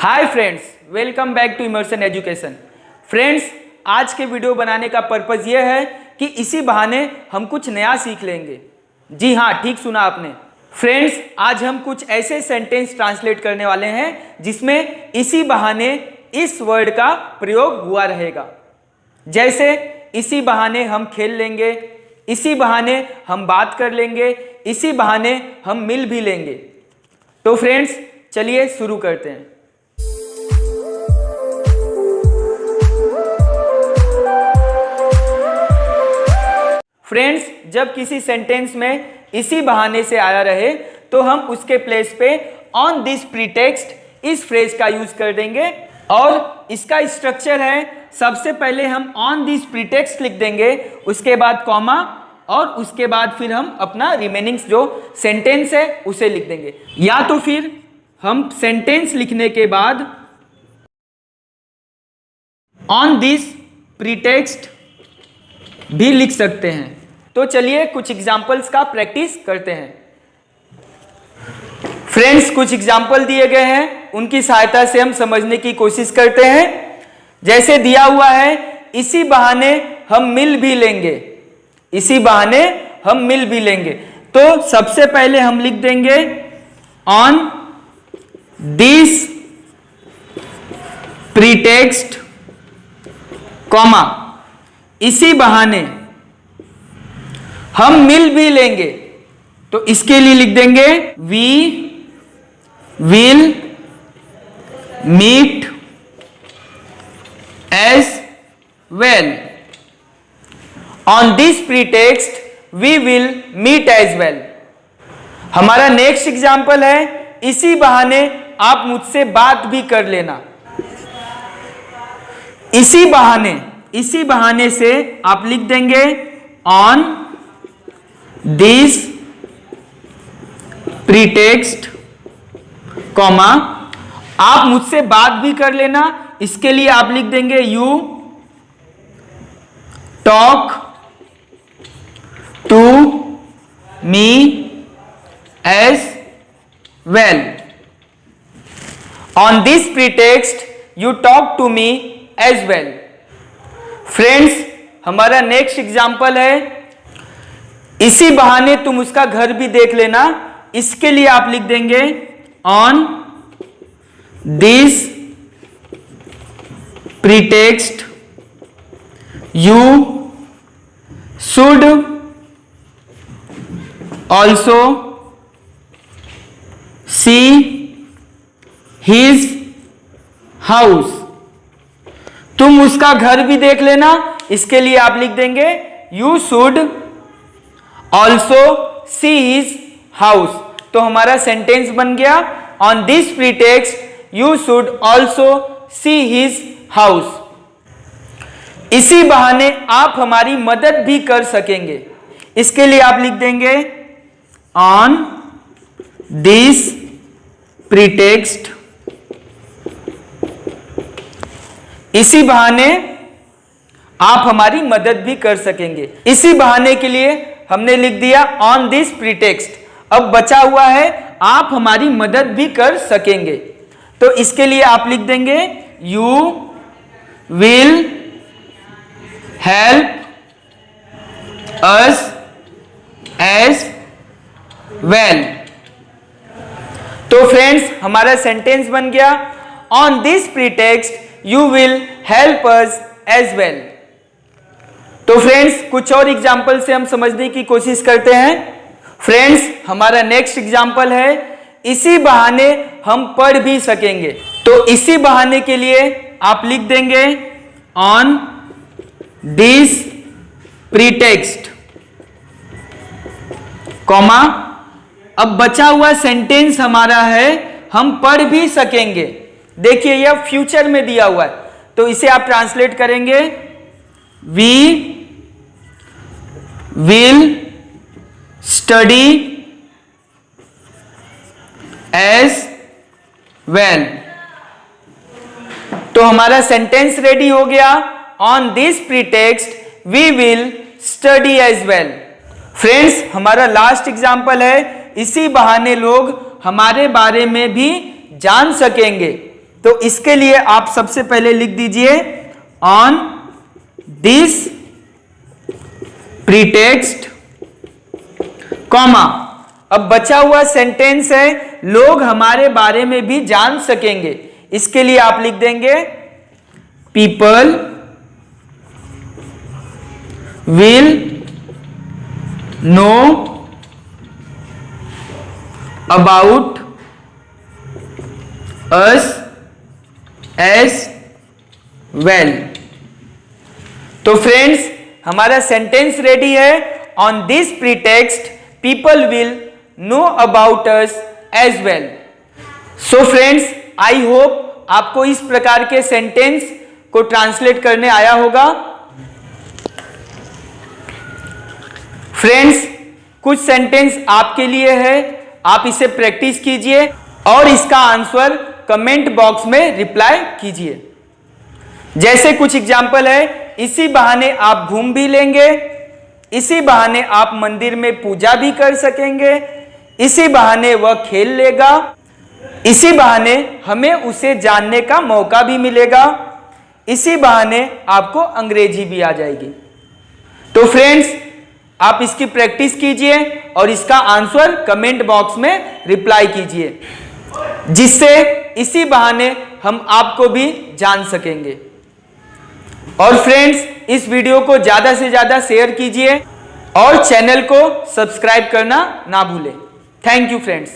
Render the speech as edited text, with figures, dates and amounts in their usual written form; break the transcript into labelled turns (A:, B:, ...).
A: Hi friends, welcome back to Emerson education. Friends, आज के video बनाने का पर्पज़ ये है कि इसी बहाने हम कुछ नया सीख लेंगे। जी हाँ, ठीक सुना आपने। फ्रेंड्स, आज हम कुछ ऐसे सेंटेंस ट्रांसलेट करने वाले हैं जिसमें इसी बहाने इस वर्ड का प्रयोग हुआ रहेगा। जैसे इसी बहाने हम खेल लेंगे, इसी बहाने हम बात कर लेंगे, इसी बहाने हम मिल भी लेंगे। तो फ्रेंड्स, चलिए शुरू करते हैं। फ्रेंड्स, जब किसी सेंटेंस में इसी बहाने से आया रहे तो हम उसके प्लेस पे ऑन दिस प्रीटेक्स्ट इस फ्रेज का यूज कर देंगे। और इसका स्ट्रक्चर है, सबसे पहले हम ऑन दिस प्रीटेक्स्ट लिख देंगे, उसके बाद कॉमा और उसके बाद फिर हम अपना रिमेनिंग जो सेंटेंस है उसे लिख देंगे। या तो फिर हम सेंटेंस लिखने के बाद ऑन दिस प्रीटेक्स्ट भी लिख सकते हैं। तो चलिए कुछ एग्जाम्पल्स का प्रैक्टिस करते हैं। फ्रेंड्स, कुछ एग्जाम्पल दिए गए हैं, उनकी सहायता से हम समझने की कोशिश करते हैं। जैसे दिया हुआ है, इसी बहाने हम मिल भी लेंगे, इसी बहाने हम मिल भी लेंगे। तो सबसे पहले हम लिख देंगे ऑन दिस प्रीटेक्स्ट कॉमा, इसी बहाने हम मिल भी लेंगे। तो इसके लिए लिख देंगे we will meet as well. On this pretext we will meet as well. हमारा नेक्स्ट एग्जाम्पल है, इसी बहाने आप मुझसे बात भी कर लेना। इसी बहाने से आप लिख देंगे ऑन दिस प्रीटेक्स्ट कॉमा, आप मुझसे बात भी कर लेना। इसके लिए आप लिख देंगे you talk to me as well. On this pretext you talk to me as well. Friends, हमारा नेक्स्ट एग्जाम्पल है, इसी बहाने तुम उसका घर भी देख लेना। इसके लिए आप लिख देंगे on this pretext you should also see his house. तुम उसका घर भी देख लेना। इसके लिए आप लिख देंगे you should also see his house. तो हमारा सेंटेंस बन गया, on this pretext you should also see his house. इसी बहाने आप हमारी मदद भी कर सकेंगे। इसके लिए आप लिख देंगे ऑन दिस प्रीटेक्स्ट, इसी बहाने आप हमारी मदद भी कर सकेंगे। इसी बहाने के लिए हमने लिख दिया ऑन दिस प्रीटेक्स्ट। अब बचा हुआ है, आप हमारी मदद भी कर सकेंगे। तो इसके लिए आप लिख देंगे you will help us as well. तो फ्रेंड्स, हमारा सेंटेंस बन गया, on this pretext you will help us as well. तो फ्रेंड्स, कुछ और एग्जाम्पल से हम समझने की कोशिश करते हैं। फ्रेंड्स, हमारा नेक्स्ट एग्जाम्पल है, इसी बहाने हम पढ़ भी सकेंगे। तो इसी बहाने के लिए आप लिख देंगे ऑन दिस प्रीटेक्स्ट कॉमा, अब बचा हुआ सेंटेंस हमारा है हम पढ़ भी सकेंगे। देखिए, यह फ्यूचर में दिया हुआ है, तो इसे आप ट्रांसलेट करेंगे we will study as well. तो हमारा सेंटेंस रेडी हो गया, on this pretext we will study as well. Friends, हमारा लास्ट एग्जाम्पल है, इसी बहाने लोग हमारे बारे में भी जान सकेंगे। तो इसके लिए आप सबसे पहले लिख दीजिए ऑन दिस प्रीटेक्स्ट कॉमा। अब बचा हुआ सेंटेंस है लोग हमारे बारे में भी जान सकेंगे, इसके लिए आप लिख देंगे people will know about us as well. तो फ्रेंड्स हमारा सेंटेंस रेडी है। On this pretext people will know about us as well. So friends I hope आपको इस प्रकार के सेंटेंस को ट्रांसलेट करने आया होगा। फ्रेंड्स कुछ सेंटेंस आपके लिए है, आप इसे प्रैक्टिस कीजिए और इसका आंसर कमेंट बॉक्स में रिप्लाई कीजिए। जैसे कुछ एग्जाम्पल है, इसी बहाने आप घूम भी लेंगे, इसी बहाने आप मंदिर में पूजा भी कर सकेंगे, इसी बहाने वह खेल लेगा, इसी बहाने हमें उसे जानने का मौका भी मिलेगा, इसी बहाने आपको अंग्रेजी भी आ जाएगी। तो फ्रेंड्स आप इसकी प्रैक्टिस कीजिए और इसका आंसर कमेंट बॉक्स में रिप्लाई कीजिए, जिससे इसी बहाने हम आपको भी जान सकेंगे। और फ्रेंड्स इस वीडियो को ज्यादा से ज्यादा शेयर कीजिए और चैनल को सब्सक्राइब करना ना भूलें। Thank you friends.